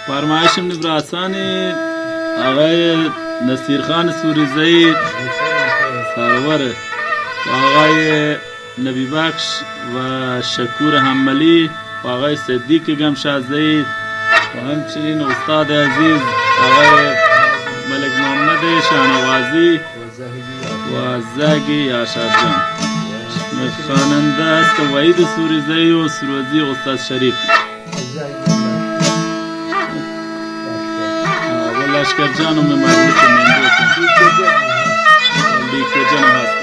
فرمایشم نبراسانی آقای نصیرخان سوریزی سرور و آقای نبی بخش و شکور حملی و آقای صدیق گمشازی و همچنین استاد عزیز آقای ملک محمد شاهنوازی و زاگی یاشار جان. خواننده است وحید سوریزی و سروزی استاد شریف و لشکر جانم مجلس مندوشم لیک جانم هست.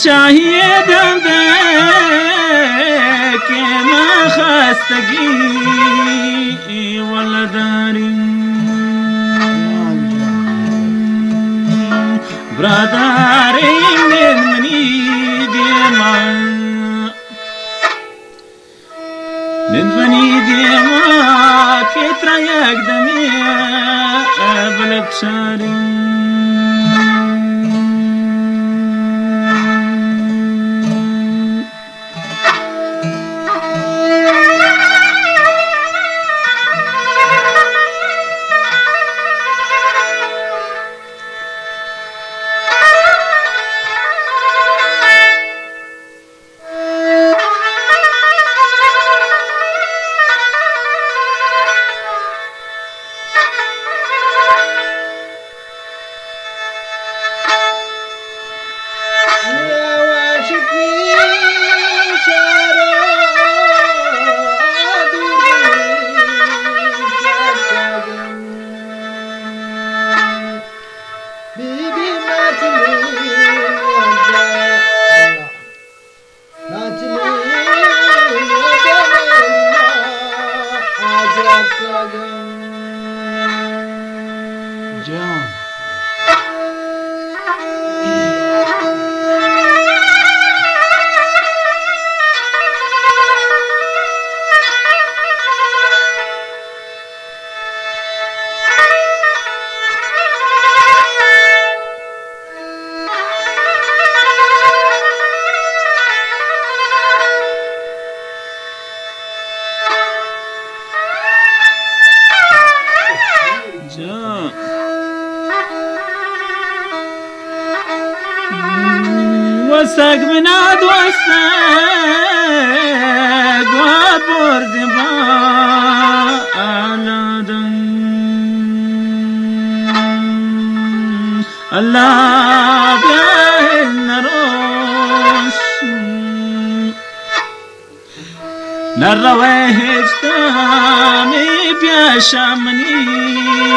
चाहिए दंदे के मखस्तगी वलदारी برادری منی دیما نندونی دیما که ترایک دمی بلب شاری وسق بناد وسق وبرز بالادن الله بين روش نروي هجتامي بيا شامني